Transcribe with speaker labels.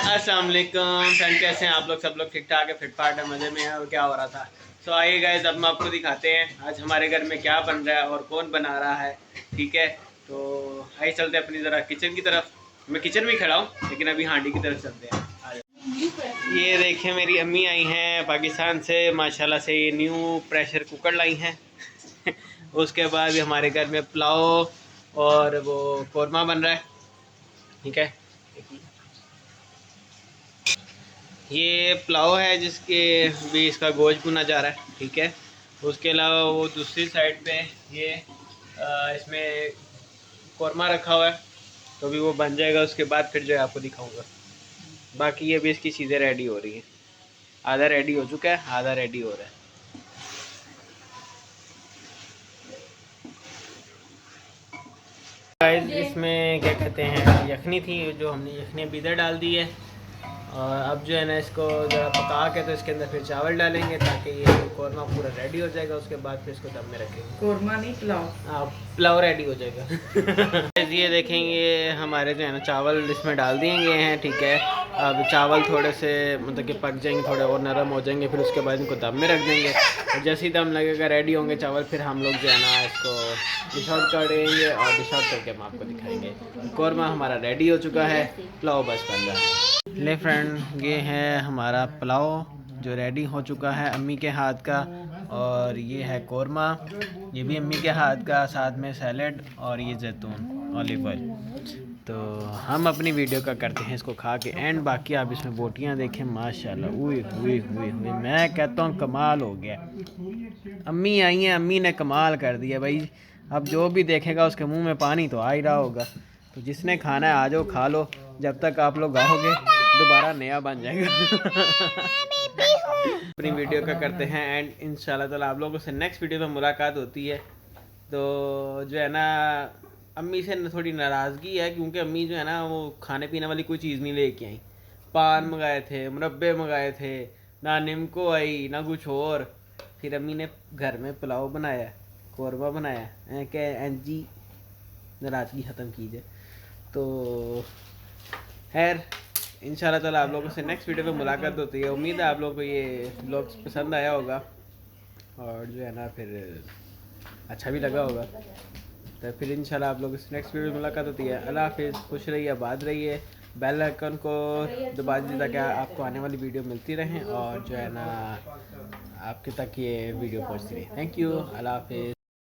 Speaker 1: अस्सलाम वालेकुम फ्रेंड, कैसे हैं आप लोग? सब लोग ठीक ठाक है, फिट फाट है, मज़े में है। और क्या हो रहा था? तो आइए गाइस, अब हम आपको दिखाते हैं आज हमारे घर में क्या बन रहा है और कौन बना रहा है। ठीक है, तो आइए चलते हैं अपनी ज़रा किचन की तरफ। मैं किचन में ही खड़ा हूँ, लेकिन अभी हांडी की तरफ चलते हैं। ये देखें, मेरी अम्मी आई हैं पाकिस्तान से माशाल्लाह से। ये न्यू प्रेशर कुकर लाई हैं। उसके बाद हमारे घर में पुलाव और वो कौरमा बन रहा है। ठीक है, ये पुलाव है जिसके भी इसका गोश्त भुना जा रहा है। ठीक है, उसके अलावा वो दूसरी साइड पे ये इसमें कौरमा रखा हुआ है, तो भी वो बन जाएगा। उसके बाद फिर जो है आपको दिखाऊंगा। बाकी ये भी इसकी चीज़ें रेडी हो रही हैं। आधा रेडी हो चुका है, आधा रेडी हो रहा है। गाइस, इसमें क्या कहते हैं, यखनी थी जो हमने यखनी अभी इधर डाल दी है। और अब जो है ना, इसको ज़रा पका के तो इसके अंदर फिर चावल डालेंगे ताकि ये कौरमा पूरा रेडी हो जाएगा। उसके बाद फिर इसको दम में रखेंगे।
Speaker 2: कौरमा नहीं, पुलाव।
Speaker 1: हाँ, पुलाव रेडी हो जाएगा। ये देखेंगे, हमारे जो है ना चावल इसमें डाल दिए गए हैं। ठीक है, अब चावल थोड़े से मतलब कि पक जाएंगे, थोड़े और नरम हो जाएंगे, फिर उसके बाद इनको दम में रख देंगे। और जैसे ही दम लगेगा, रेडी होंगे चावल, फिर हम लोग जो है ना इसको डिश आउट करेंगे और डिश आउट करके हम आपको दिखाएंगे। कौरमा हमारा रेडी हो चुका है, पुलाव बस बन रहा है। ले फ्रेंड, ये है हमारा पुलाव जो रेडी हो चुका है अम्मी के हाथ का। और ये है कौरमा, ये भी अम्मी के हाथ का, साथ में सैलेड और ये जैतून ऑलिव ऑयल। तो हम अपनी वीडियो का करते हैं इसको खा के एंड। बाकी आप इसमें बोटियाँ देखें, माशाल्लाह, उई हुई हुई हुई, मैं कहता हूँ कमाल हो गया। अम्मी आई हैं, अम्मी ने कमाल कर दिया भाई। अब जो भी देखेगा उसके मुंह में पानी तो आ ही रहा होगा। तो जिसने खाना है आ जाओ, खा लो। जब तक आप लोग आओगे दोबारा नया बन जाएगा। अपनी वीडियो का करते हैं एंड इंशाल्लाह ताला आप लोगों से नेक्स्ट वीडियो में मुलाकात होती है। तो जो है ना, अम्मी से थोड़ी नाराज़गी है क्योंकि अम्मी जो है ना वो खाने पीने वाली कोई चीज़ नहीं लेके आई। पान मंगाए थे, मुरब्बे मंगाए थे, ना निम्को आई ना कुछ और। फिर अम्मी ने घर में पुलाव बनाया, कौरमा बनाया, क्या एनजी नाराज़गी ख़त्म कीजिए। तो खैर, इंशाल्लाह ताला आप लोगों से नेक्स्ट वीडियो में मुलाकात होती है। उम्मीद है आप लोगों को ये व्लॉग पसंद आया होगा और जो है ना फिर अच्छा भी लगा होगा। तो फिर इंशाल्लाह आप लोगों से नेक्स्ट वीडियो में मुलाकात होती है। अल्लाह हाफिज़, खुश रहिए, आबाद रहिए। बेल आइकन को दबा दीजिए ताकि आपको आने वाली वीडियो मिलती रहें और जो है ना आपके तक ये वीडियो पहुँचती रहे। थैंक यू, अल्लाह हाफिज़।